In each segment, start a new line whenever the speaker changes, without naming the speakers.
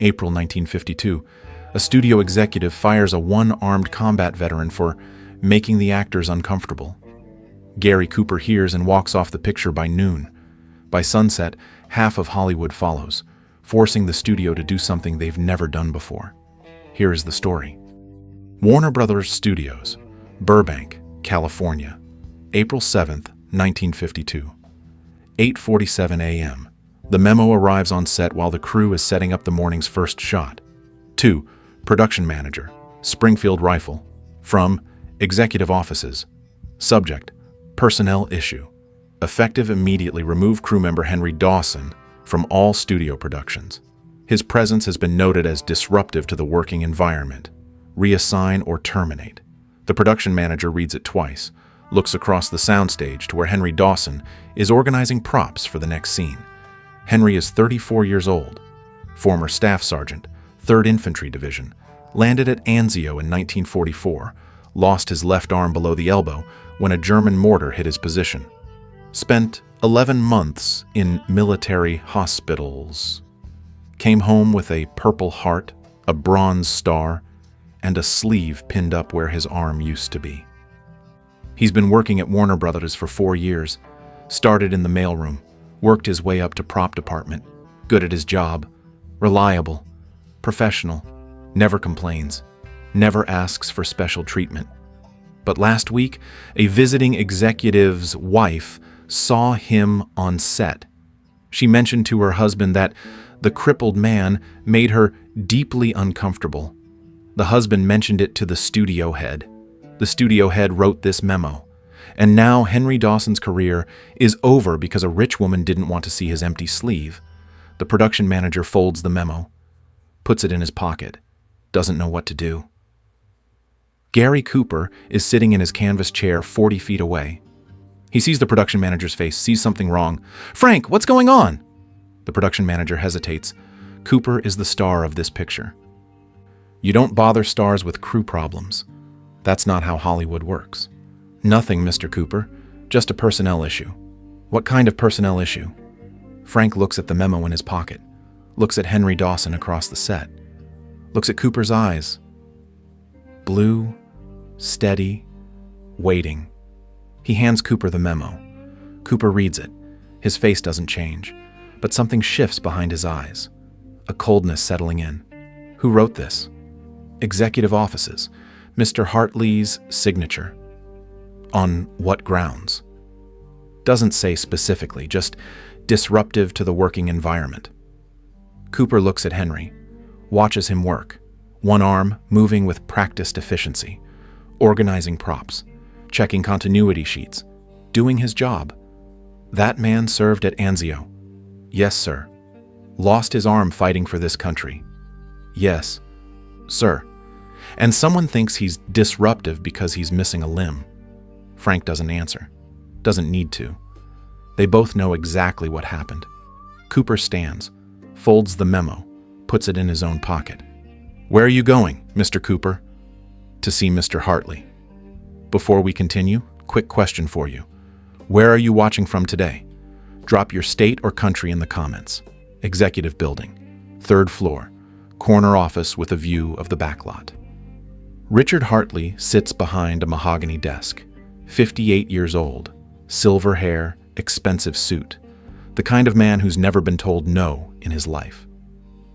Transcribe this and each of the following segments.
April 1952. A studio executive fires a one-armed combat veteran for making the actors uncomfortable. Gary Cooper hears and walks off the picture by noon. By sunset, half of Hollywood follows, forcing the studio to do something they've never done before. Here is the story. Warner Brothers Studios, Burbank, California, April 7th, 1952. 8:47 a.m. The memo arrives on set while the crew is setting up the morning's first shot. 2. Production manager, Springfield Rifle. From Executive Offices. Subject: Personnel issue. Effective immediately remove crew member Henry Dawson from all studio productions. His presence has been noted as disruptive to the working environment. Reassign or terminate. The production manager reads it twice, looks across the soundstage to where Henry Dawson is organizing props for the next scene. Henry is 34 years old, former staff sergeant, 3rd Infantry Division, landed at Anzio in 1944, lost his left arm below the elbow when a German mortar hit his position. Spent 11 months in military hospitals. Came home with a Purple Heart, a Bronze Star, and a sleeve pinned up where his arm used to be. He's been working at Warner Brothers for 4 years. Started in the mailroom, worked his way up to prop department. Good at his job, reliable, professional, never complains, never asks for special treatment. But last week, a visiting executive's wife saw him on set. She mentioned to her husband that the crippled man made her deeply uncomfortable. The husband mentioned it to the studio head. The studio head wrote this memo. And now Henry Dawson's career is over because a rich woman didn't want to see his empty sleeve. The production manager folds the memo, puts it in his pocket, doesn't know what to do. Gary Cooper is sitting in his canvas chair 40 feet away. He sees the production manager's face, sees something wrong. "Frank, what's going on?" The production manager hesitates. Cooper is the star of this picture. You don't bother stars with crew problems. That's not how Hollywood works. Nothing, Mr. Cooper. Just a personnel issue. What kind of personnel issue? Frank looks at the memo in his pocket, looks at Henry Dawson across the set, looks at Cooper's eyes. Blue, steady, waiting. He hands Cooper the memo. Cooper reads it. His face doesn't change, but something shifts behind his eyes. A coldness settling in. Who wrote this? Executive Offices. Mr. Hartley's signature. On what grounds? Doesn't say specifically, just disruptive to the working environment. Cooper looks at Henry, watches him work, one arm moving with practiced efficiency, organizing props, checking continuity sheets, doing his job. That man served at Anzio. Yes, sir. Lost his arm fighting for this country. Yes, sir. And someone thinks he's disruptive because he's missing a limb. Frank doesn't answer. Doesn't need to. They both know exactly what happened. Cooper stands, folds the memo, puts it in his own pocket. Where are you going, Mr. Cooper? To see Mr. Hartley. Before we continue, quick question for you. Where are you watching from today? Drop your state or country in the comments. Executive building, 3rd floor, corner office with a view of the backlot. Richard Hartley sits behind a mahogany desk. 58 years old, silver hair, expensive suit, the kind of man who's never been told no in his life.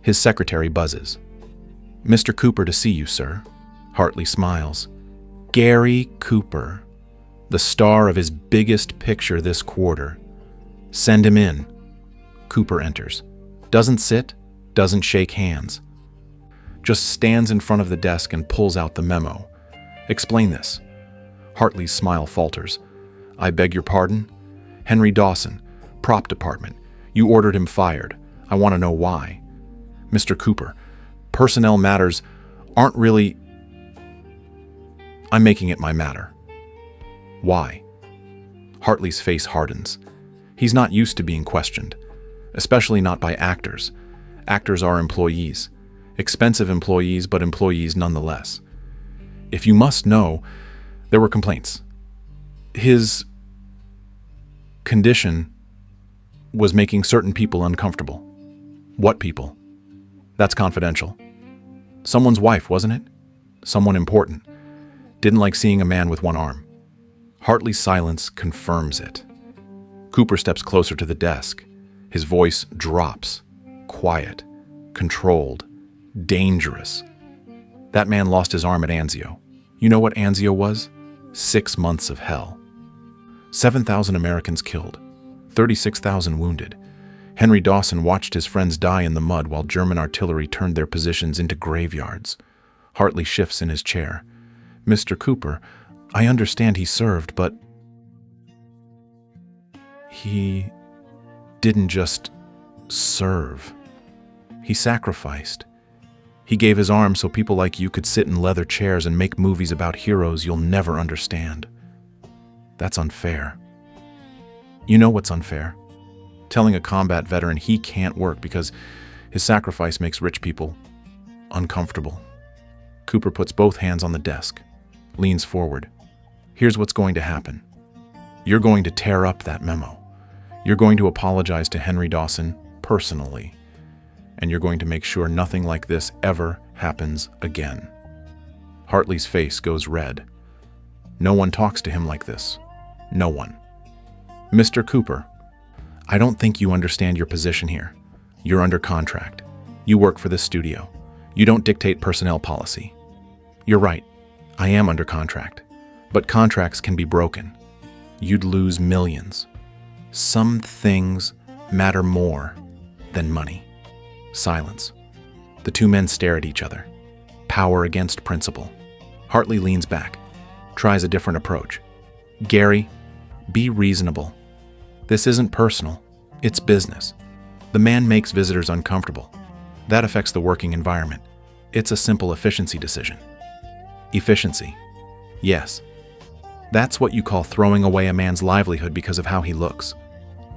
His secretary buzzes. Mr. Cooper to see you, sir. Hartley smiles. Gary Cooper, the star of his biggest picture this quarter. Send him in. Cooper enters. Doesn't sit, doesn't shake hands. Just stands in front of the desk and pulls out the memo. Explain this. Hartley's smile falters. I beg your pardon? Henry Dawson, prop department. You ordered him fired. I want to know why. Mr. Cooper, personnel matters aren't really... I'm making it my matter. Why? Hartley's face hardens. He's not used to being questioned, especially not by actors. Actors are employees. Expensive employees, but employees nonetheless. If you must know, there were complaints. His condition was making certain people uncomfortable. What people? That's confidential. Someone's wife, wasn't it? Someone important. Didn't like seeing a man with one arm. Hartley's silence confirms it. Cooper steps closer to the desk. His voice drops. Quiet, controlled, dangerous. That man lost his arm at Anzio. You know what Anzio was? 6 months of hell. 7,000 Americans killed, 36,000 wounded. Henry Dawson watched his friends die in the mud while German artillery turned their positions into graveyards. Hartley shifts in his chair. Mr. Cooper, I understand he served, but he didn't just serve. He sacrificed. He gave his arm so people like you could sit in leather chairs and make movies about heroes you'll never understand. That's unfair. You know what's unfair? Telling a combat veteran he can't work because his sacrifice makes rich people uncomfortable. Cooper puts both hands on the desk, leans forward. Here's what's going to happen. You're going to tear up that memo. You're going to apologize to Henry Dawson personally, and you're going to make sure nothing like this ever happens again. Hartley's face goes red. No one talks to him like this. No one. Mr. Cooper, I don't think you understand your position here. You're under contract. You work for this studio. You don't dictate personnel policy. You're right. I am under contract. But contracts can be broken. You'd lose millions. Some things matter more than money. Silence. The two men stare at each other. Power against principle. Hartley leans back, tries a different approach. Gary, be reasonable. This isn't personal. It's business. The man makes visitors uncomfortable. That affects the working environment. It's a simple efficiency decision. Efficiency. Yes. That's what you call throwing away a man's livelihood because of how he looks.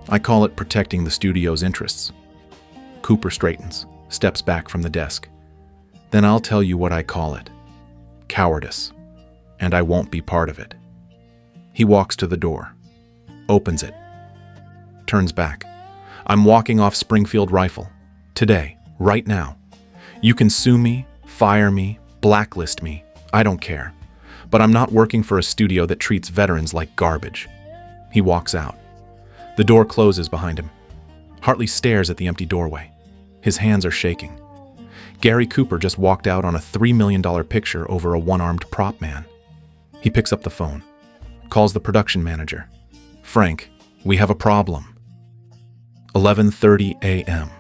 I call it protecting the studio's interests. Cooper straightens, steps back from the desk. Then I'll tell you what I call it. Cowardice. And I won't be part of it. He walks to the door, opens it, turns back. I'm walking off Springfield Rifle. Today, right now. You can sue me, fire me, blacklist me. I don't care. But I'm not working for a studio that treats veterans like garbage. He walks out. The door closes behind him. Hartley stares at the empty doorway. His hands are shaking. Gary Cooper just walked out on a $3 million picture over a one-armed prop man. He picks up the phone, calls the production manager. Frank, we have a problem. 11:30 a.m.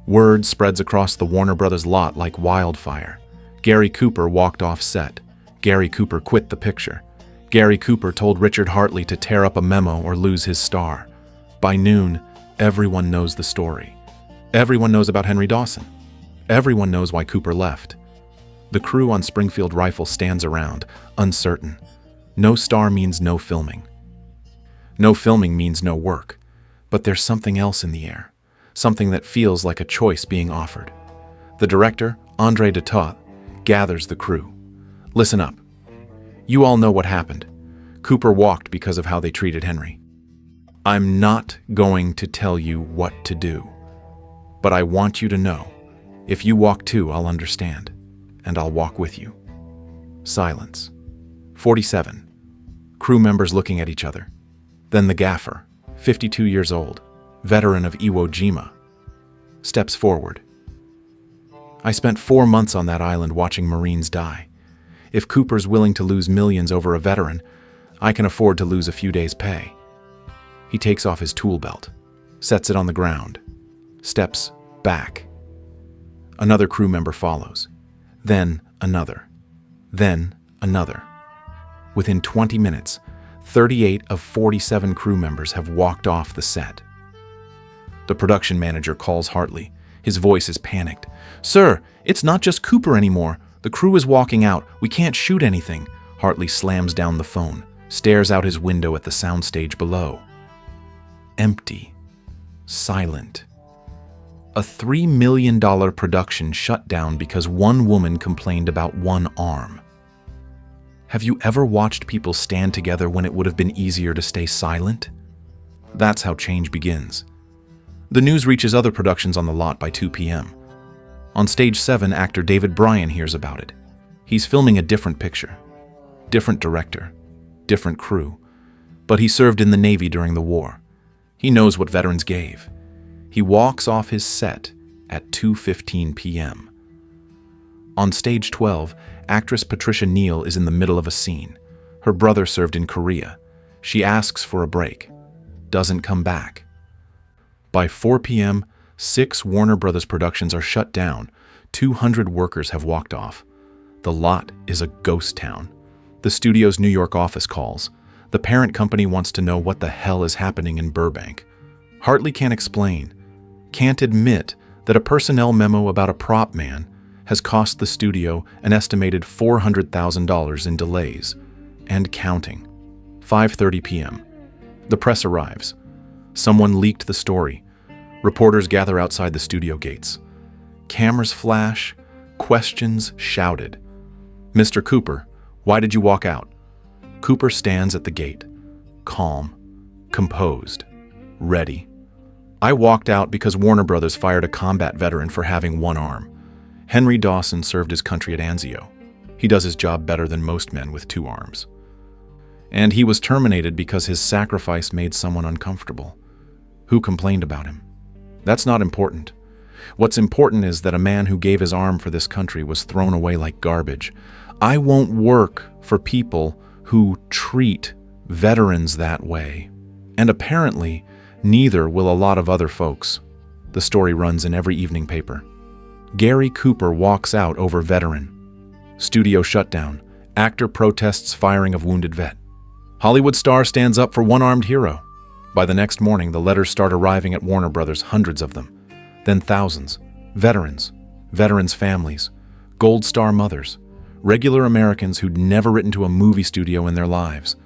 Word spreads across the Warner Brothers lot like wildfire. Gary Cooper walked off set. Gary Cooper quit the picture. Gary Cooper told Richard Hartley to tear up a memo or lose his star. By noon, everyone knows the story. Everyone knows about Henry Dawson. Everyone knows why Cooper left. The crew on Springfield Rifle stands around, uncertain. No star means no filming. No filming means no work. But there's something else in the air, something that feels like a choice being offered. The director, Andre Detot, gathers the crew. Listen up. You all know what happened. Cooper walked because of how they treated Henry. I'm not going to tell you what to do, but I want you to know, if you walk too, I'll understand, and I'll walk with you. Silence. 47. Crew members looking at each other. Then the gaffer, 52 years old, veteran of Iwo Jima, steps forward. I spent 4 months on that island watching Marines die. If Cooper's willing to lose millions over a veteran, I can afford to lose a few days' pay. He takes off his tool belt, sets it on the ground, steps back. Another crew member follows, then another, then another. Within 20 minutes, 38 of 47 crew members have walked off the set. The production manager calls Hartley. His voice is panicked. Sir, it's not just Cooper anymore. The crew is walking out. We can't shoot anything. Hartley slams down the phone, stares out his window at the soundstage below. Empty. Silent. A $3 million production shut down because one woman complained about one arm. Have you ever watched people stand together when it would have been easier to stay silent? That's how change begins. The news reaches other productions on the lot by 2 p.m. On stage 7, actor David Bryan hears about it. He's filming a different picture, different director, different crew, but he served in the Navy during the war. He knows what veterans gave. He walks off his set at 2:15 p.m. On stage 12, actress Patricia Neal is in the middle of a scene. Her brother served in Korea. She asks for a break, doesn't come back. By 4 p.m., 6 Warner Brothers productions are shut down. 200 workers have walked off. The lot is a ghost town. The studio's New York office calls. The parent company wants to know what the hell is happening in Burbank. Hartley can't explain, can't admit that a personnel memo about a prop man has cost the studio an estimated $400,000 in delays, and counting. 5:30 p.m. The press arrives. Someone leaked the story. Reporters gather outside the studio gates. Cameras flash, questions shouted. "Mr. Cooper, why did you walk out?" Cooper stands at the gate, calm, composed, ready. "I walked out because Warner Brothers fired a combat veteran for having one arm. Henry Dawson served his country at Anzio. He does his job better than most men with 2 arms. And he was terminated because his sacrifice made someone uncomfortable. Who complained about him? That's not important. What's important is that a man who gave his arm for this country was thrown away like garbage. I won't work for people who treat veterans that way. And apparently, neither will a lot of other folks." The story runs in every evening paper. Gary Cooper walks out over veteran. Studio shutdown. Actor protests firing of wounded vet. Hollywood star stands up for one-armed hero. By the next morning, the letters start arriving at Warner Brothers, hundreds of them. Then thousands. Veterans, veterans' families, Gold Star mothers, regular Americans who'd never written to a movie studio in their lives.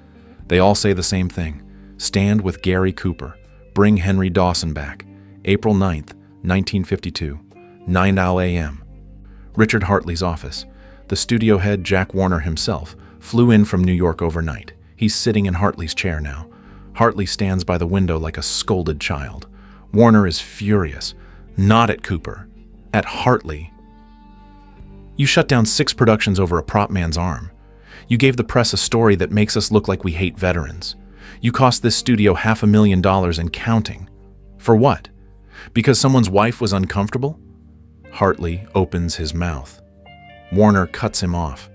They all say the same thing. Stand with Gary Cooper. Bring Henry Dawson back. April 9th, 1952, 9 a.m. Richard Hartley's office. The studio head, Jack Warner himself, flew in from New York overnight. He's sitting in Hartley's chair now. Hartley stands by the window like a scolded child. Warner is furious. Not at Cooper. At Hartley. "You shut down 6 productions over a prop man's arm. You gave the press a story that makes us look like we hate veterans. You cost this studio $500,000 and counting. For what? Because someone's wife was uncomfortable?" Hartley opens his mouth. Warner cuts him off.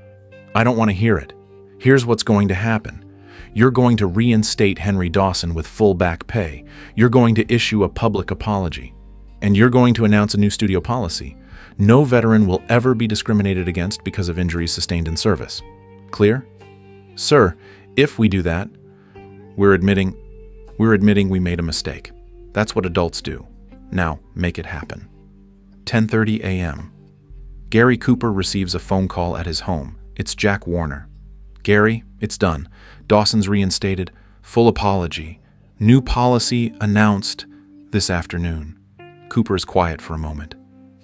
"I don't want to hear it. Here's what's going to happen. You're going to reinstate Henry Dawson with full back pay. You're going to issue a public apology. And you're going to announce a new studio policy. No veteran will ever be discriminated against because of injuries sustained in service. Clear? Sir, if we do that, we're admitting we made a mistake. That's what adults do. Now, make it happen." 10:30 a.m. Gary Cooper receives a phone call at his home. It's Jack Warner. "Gary, it's done. Dawson's reinstated. Full apology. New policy announced this afternoon." Cooper is quiet for a moment.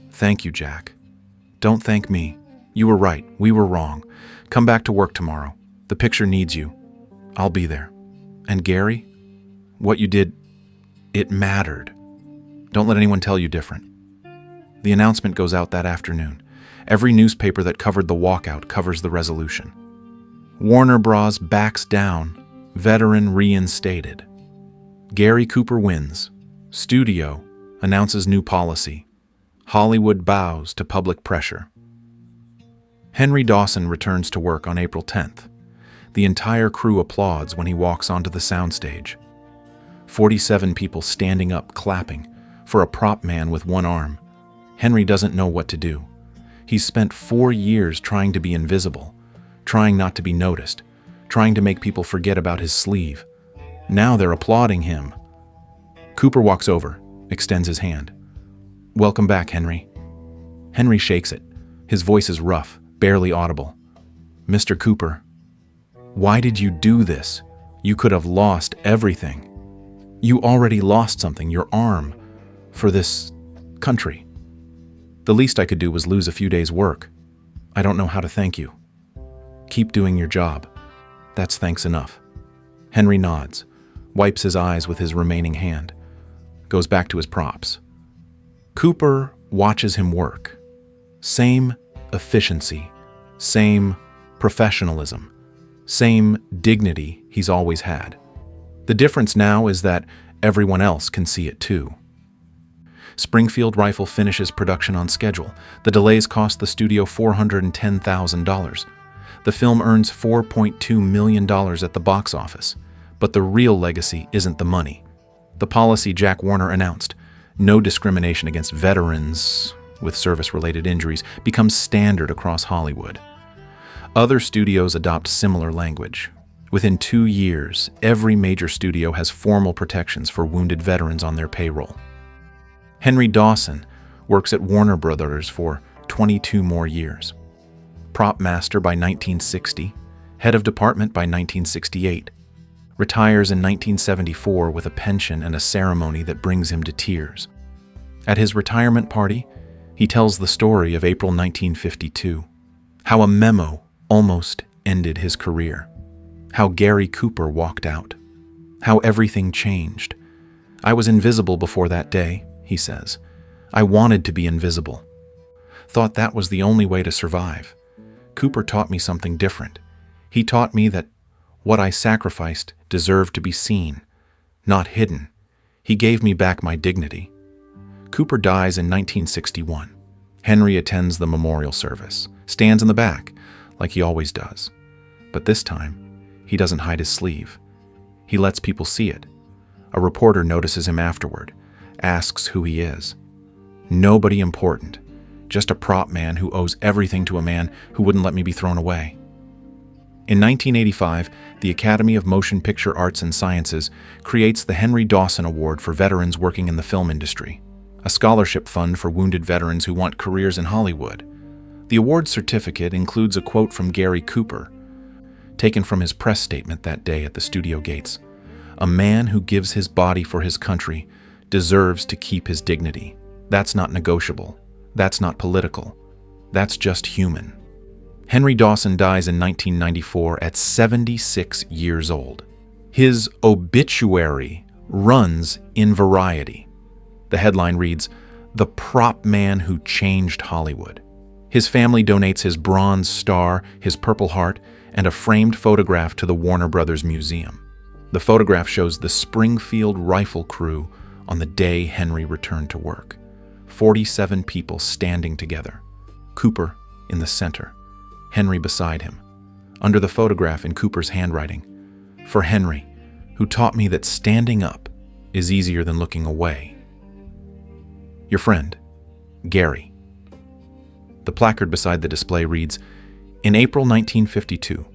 "Thank you, Jack." "Don't thank me. You were right. We were wrong. Come back to work tomorrow. The picture needs you. I'll be there. And Gary, what you did, it mattered. Don't let anyone tell you different." The announcement goes out that afternoon. Every newspaper that covered the walkout covers the resolution. Warner Bros. Backs down. Veteran reinstated. Gary Cooper wins. Studio announces new policy. Hollywood bows to public pressure. Henry Dawson returns to work on April 10th. The entire crew applauds when he walks onto the soundstage. 47 people standing up, clapping, for a prop man with one arm. Henry doesn't know what to do. He's spent 4 years trying to be invisible, trying not to be noticed, trying to make people forget about his sleeve. Now they're applauding him. Cooper walks over, extends his hand. "Welcome back, Henry." Henry shakes it. His voice is rough, barely audible. "Mr. Cooper, why did you do this? You could have lost everything. You already lost something, your arm, for this country. The least I could do was lose a few days' work. I don't know how to thank you. Keep doing your job. That's thanks enough." Henry nods, wipes his eyes with his remaining hand, goes back to his props. Cooper watches him work, Same efficiency, same professionalism, same dignity he's always had. The difference now is that everyone else can see it too. Springfield Rifle finishes production on schedule. The delays cost the studio $410,000. The film earns $4.2 million at the box office. But the real legacy isn't the money. The policy Jack Warner announced, no discrimination against veterans with service-related injuries, becomes standard across Hollywood. Other studios adopt similar language. Within 2 years, every major studio has formal protections for wounded veterans on their payroll. Henry Dawson works at Warner Brothers for 22 more years. Prop master by 1960, head of department by 1968. Retires in 1974 with a pension and a ceremony that brings him to tears. At his retirement party, he tells the story of April 1952, how a memo almost ended his career, how Gary Cooper walked out, how everything changed. I was invisible before that day, he says. I wanted to be invisible. Thought that was the only way to survive. Cooper taught me something different. He taught me that what I sacrificed deserved to be seen, not hidden. He gave me back my dignity. Cooper dies in 1961. Henry attends the memorial service, stands in the back, like he always does. But this time, he doesn't hide his sleeve. He lets people see it. A reporter notices him afterward, asks who he is. Nobody important, just a prop man who owes everything to a man who wouldn't let me be thrown away. In 1985, the Academy of Motion Picture Arts and Sciences creates the Henry Dawson Award for veterans working in the film industry, a scholarship fund for wounded veterans who want careers in Hollywood. The award certificate includes a quote from Gary Cooper, taken from his press statement that day at the studio gates. A man who gives his body for his country deserves to keep his dignity. That's not negotiable. That's not political. That's just human. Henry Dawson dies in 1994 at 76 years old. His obituary runs in Variety. The headline reads, "The Prop Man Who Changed Hollywood." His family donates his Bronze Star, his Purple Heart, and a framed photograph to the Warner Brothers Museum. The photograph shows the Springfield Rifle crew on the day Henry returned to work. 47 people standing together. Cooper in the center, Henry beside him. Under the photograph in Cooper's handwriting, "For Henry, who taught me that standing up is easier than looking away. Your friend, Gary." The placard beside the display reads, "In April 1952,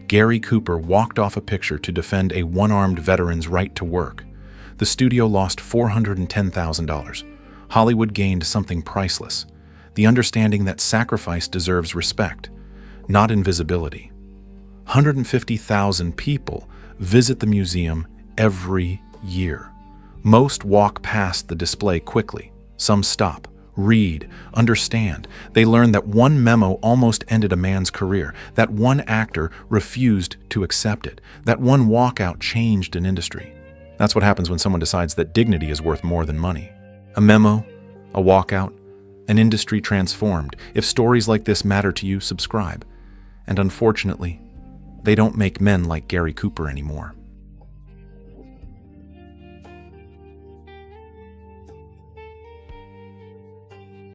Gary Cooper walked off a picture to defend a one-armed veteran's right to work. The studio lost $410,000. Hollywood gained something priceless, the understanding that sacrifice deserves respect, not invisibility. 150,000 people visit the museum every year. Most walk past the display quickly. Some stop, read, understand. They learn that one memo almost ended a man's career, that one actor refused to accept it, that one walkout changed an industry. That's what happens when someone decides that dignity is worth more than money. A memo, a walkout, an industry transformed. If stories like this matter to you, subscribe. And unfortunately, they don't make men like Gary Cooper anymore.